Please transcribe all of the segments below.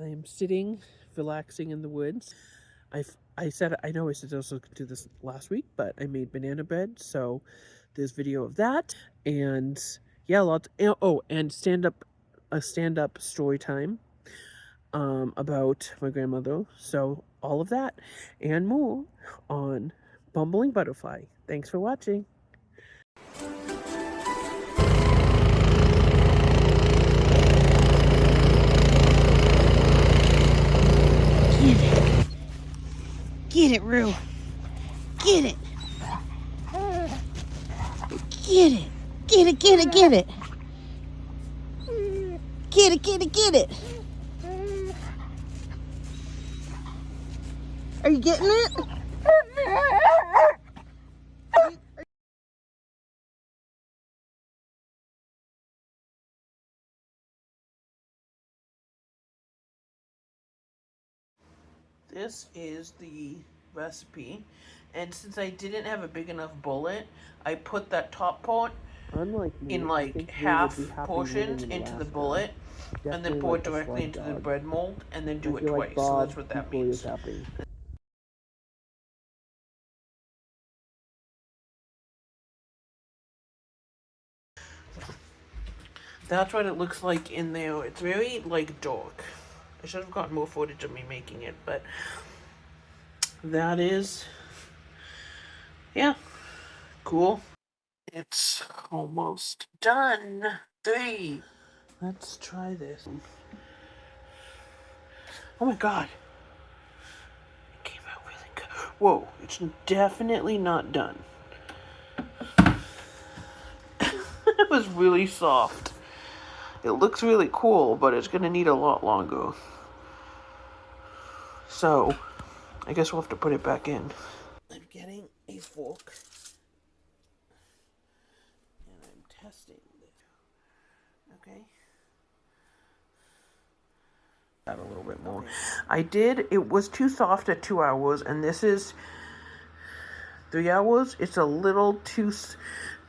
I'm sitting, relaxing in the woods. I said, I know I said I was going to do this last week, but I made banana bread, so there's video of that. And yeah, lots. Oh, and a stand-up story time about my grandmother. So all of that and more on Bumbling Butterfly. Thanks for watching. Get it, Rue. Get it. Get it. Get it, get it, get it. Get it, get it, get it. Are you getting it? This is the recipe, and since I didn't have a big enough bullet, I put that top part in like half portions into the bullet, and then pour it directly into the bread mold, and then do it twice. So that's what that means. That's what it looks like in there. It's very like dark. I should have gotten more footage of me making it, but that is, yeah, cool. It's almost done. 3. Let's try this. Oh my god. It came out really good. Whoa, it's definitely not done. It was really soft. It looks really cool, but it's gonna need a lot longer. So, I guess we'll have to put it back in. I'm getting a fork. And I'm testing it. Okay. That a little bit more. It was too soft at 2 hours, and this is 3 hours. It's a little too,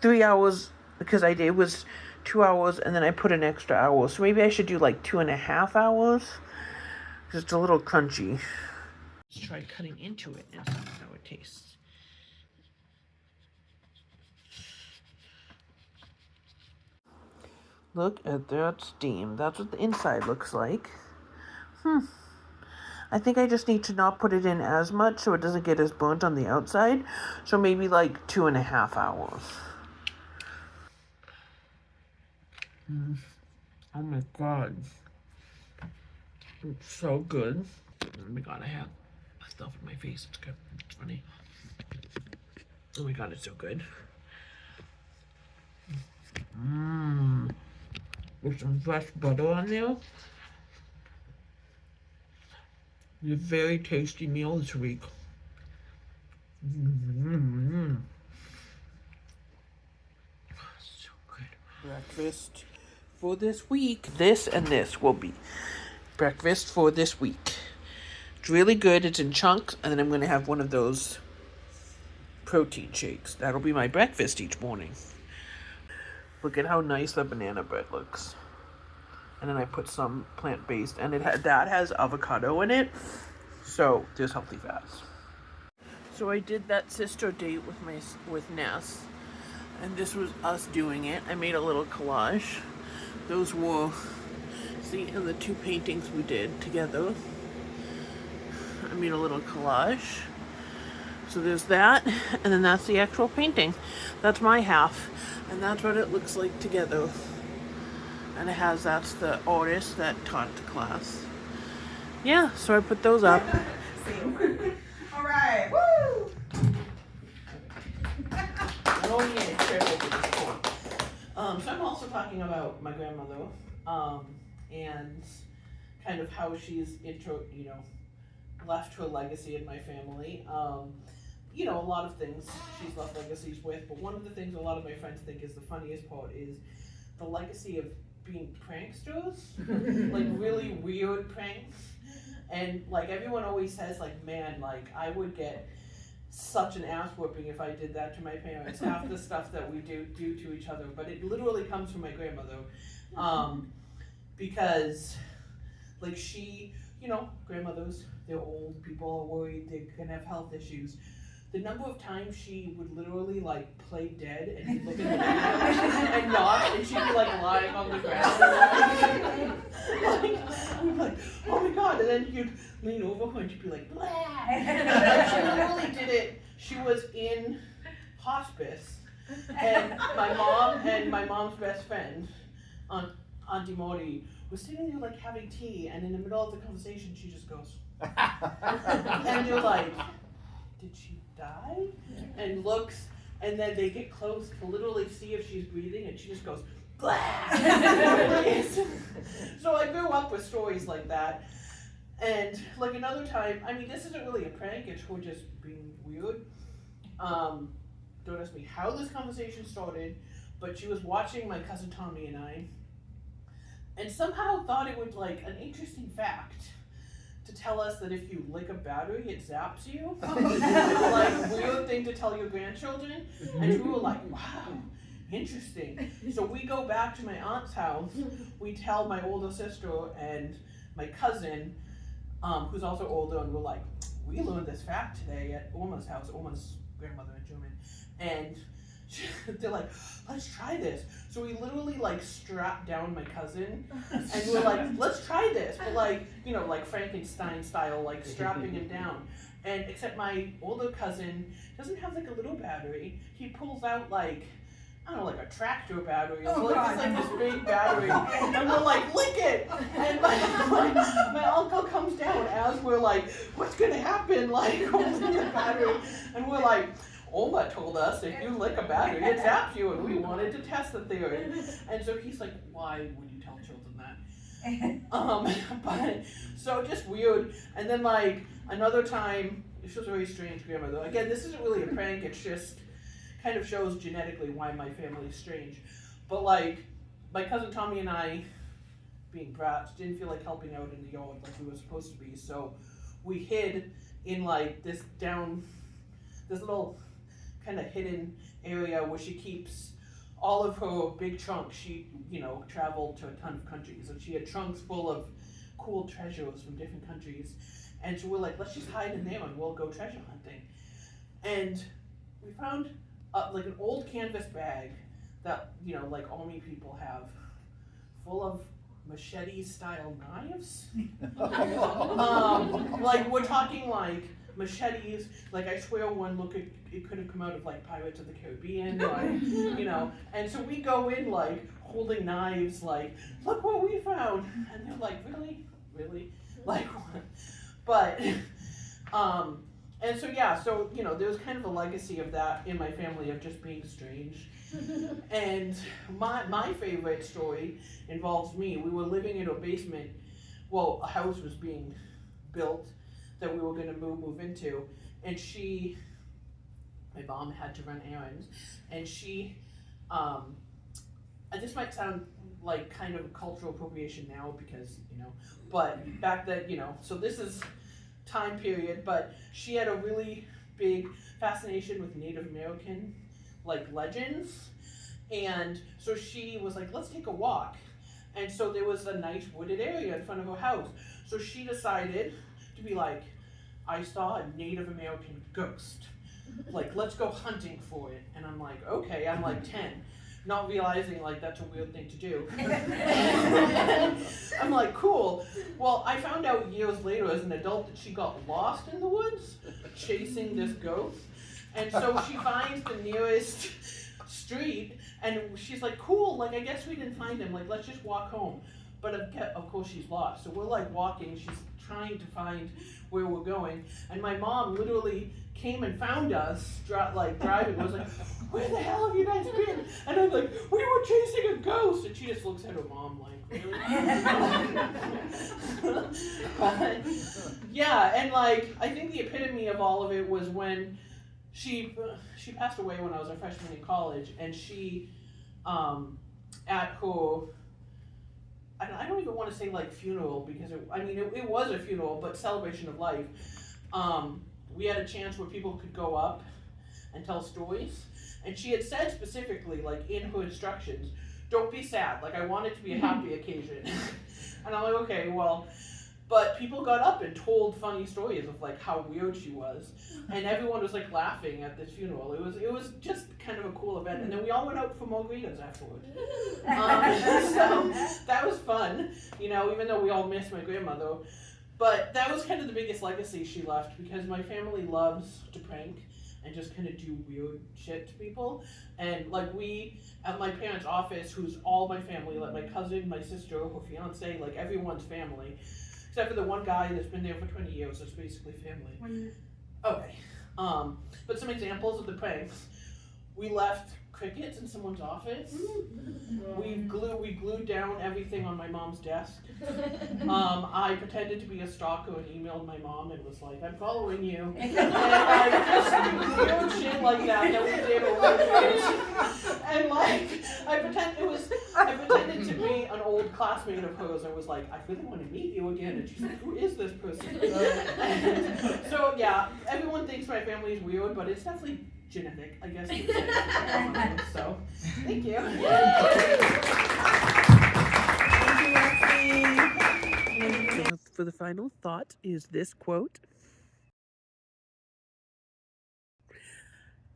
3 hours, because it was 2 hours, and then I put an extra hour. So maybe I should do like 2.5 hours. Because it's a little crunchy. Let's try cutting into it and see how it tastes. Look at that steam. That's what the inside looks like. I think I just need to not put it in as much so it doesn't get as burnt on the outside. So maybe like 2.5 hours. Oh my god. It's so good. Oh my god, I have stuff in my face. It's good. It's funny. Oh my god, it's so good. With some fresh butter on there. It's a very tasty meal this week. So good. Breakfast for this week. This and this will be breakfast for this week. It's really good. It's in chunks, and then I'm going to have one of those protein shakes. That'll be my breakfast each morning. Look at how nice the banana bread looks. And then I put some plant-based, and that has avocado in it, so there's healthy fats. So I did that sister date with Ness, and this was us doing it. I made a little collage. Those were, see, and the 2 paintings we did together. I made a little collage. So there's that, and then that's the actual painting. That's my half, and that's what it looks like together. And that's the artist that taught the class. Yeah, so I put those up. All right, woo! Oh yeah, so I'm also talking about my grandmother, and kind of how she's left her legacy in my family. A lot of things she's left legacies with, but one of the things a lot of my friends think is the funniest part is the legacy of being pranksters, like really weird pranks. And like everyone always says, like, man, like I would get such an ass whooping if I did that to my parents. Half the stuff that we do to each other, but it literally comes from my grandmother, because like she, grandmothers, they're old, people are worried they're gonna have health issues. The number of times she would literally like play dead and he'd look at the and not, and she'd be like lying on the ground. like, oh my god, and then you'd lean over her and she'd be like, blah. And she literally did it. She was in hospice, and my mom's best friend, Auntie Mori, was sitting there like having tea, and in the middle of the conversation she just goes, and you're like, did she die? And looks, and then they get close to literally see if she's breathing, and she just goes, blah. So I grew up with stories like that. And like another time, I mean, this isn't really a prank, it's her just being weird. Don't ask me how this conversation started, but she was watching my cousin Tommy and I, and somehow thought it would like an interesting fact to tell us that if you lick a battery, it zaps you. Like weird thing to tell your grandchildren. And we were like, wow, interesting. So we go back to my aunt's house. We tell my older sister and my cousin, who's also older, and we're like, we learned this fact today at Uma's house, Uma's grandmother in German. And they're like, let's try this. So we literally like strapped down my cousin and we're like, let's try this. But like, like Frankenstein style, like strapping him down. And except my older cousin doesn't have like a little battery. He pulls out like, I don't know, like a tractor battery. So like this big battery. And we're like, lick it. And my uncle comes down as we're like, what's gonna happen? Like, holding the battery. And we're like, Oma told us if you lick a battery, it zaps you, and we wanted to test the theory. And so he's like, why would you tell children that? But so just weird. And then like another time, this was a very strange grandmother. Again, this isn't really a prank, it's just kind of shows genetically why my family is strange. But like my cousin Tommy and I, being brats, didn't feel like helping out in the yard like we were supposed to be. So we hid in like this little kind of hidden area where she keeps all of her big trunks. She, traveled to a ton of countries, and she had trunks full of cool treasures from different countries. And so we're like, let's just hide in there and we'll go treasure hunting. And we found like an old canvas bag that, like Omi people have, full of machete-style knives. Like we're talking like machetes, like I swear one look it could have come out of like Pirates of the Caribbean, like, and so we go in like holding knives, like, look what we found, and they're like, really, like what? But and so yeah, so there's kind of a legacy of that in my family of just being strange. And my favorite story involves me. We were living in a basement, well, a house was being built that we were going to move into, and my mom had to run errands, and she, this might sound like kind of cultural appropriation now because, but back then, so this is time period, but she had a really big fascination with Native American, like, legends, and so she was like, let's take a walk, and so there was a nice wooded area in front of her house, so she decided to be like, I saw a Native American ghost. Like, let's go hunting for it. And I'm like, okay, I'm like 10, not realizing like that's a weird thing to do. I'm like, cool. Well, I found out years later as an adult that she got lost in the woods chasing this ghost. And so she finds the nearest street and she's like, cool, like I guess we didn't find him, like let's just walk home. But of course she's lost. So we're like walking, she's trying to find where we're going. And my mom literally came and found us, driving. I was like, where the hell have you guys been? And I'm like, we were chasing a ghost. And she just looks at her mom like, really? But, yeah, and like, I think the epitome of all of it was when she passed away when I was a freshman in college. And she, at her, I don't even want to say like funeral because it was a funeral, but celebration of life. We had a chance where people could go up and tell stories, and she had said specifically, like in her instructions, don't be sad. Like I want it to be a happy occasion. And I'm like, okay, well, But people got up and told funny stories of like how weird she was, and everyone was like laughing at this funeral. It was just kind of a cool event, and then we all went out for margaritas afterward. So that was fun, you know, even though we all missed my grandmother. But that was kind of the biggest legacy she left, because my family loves to prank and just kind of do weird shit to people. And like we, at my parents' office, who's all my family, like my cousin, my sister, her fiance, like everyone's family, except for the one guy that's been there for 20 years, that's basically family. Okay. But some examples of the pranks. We left crickets in someone's office. We glued down everything on my mom's desk. I pretended to be a stalker and emailed my mom and was like, I'm following you. And like just weird shit like that we did over the years. And like I pretended to be an old classmate of hers and was like, I really want to meet you again. And she's like, who is this person? And so yeah, everyone thinks my family is weird, but it's definitely genetic, I guess you could say. So, thank you. For the final thought is this quote.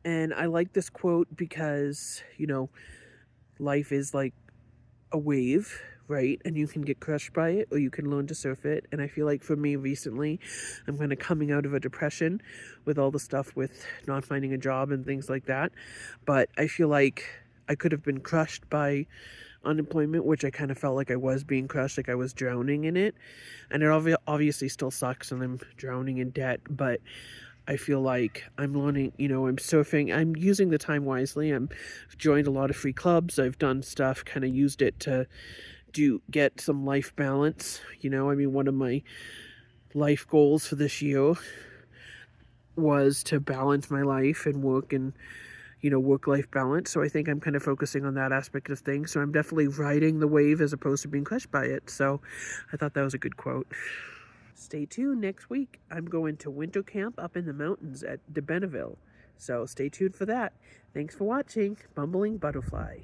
And I like this quote because, you know, life is like a wave, right? And you can get crushed by it or you can learn to surf it. And I feel like for me recently, I'm kind of coming out of a depression with all the stuff with not finding a job and things like that. But I feel like I could have been crushed by unemployment, which I kind of felt like I was being crushed, like I was drowning in it. And it obviously still sucks and I'm drowning in debt, but I feel like I'm learning, you know, I'm surfing, I'm using the time wisely. I've joined a lot of free clubs. I've done stuff, kind of used it to get some life balance. You know, I mean, one of my life goals for this year was to balance my life and work and, you know, work-life balance. So I think I'm kind of focusing on that aspect of things. So I'm definitely riding the wave as opposed to being crushed by it. So I thought that was a good quote. Stay tuned next week. I'm going to winter camp up in the mountains at De Benneville. So stay tuned for that. Thanks for watching Bumbling Butterfly.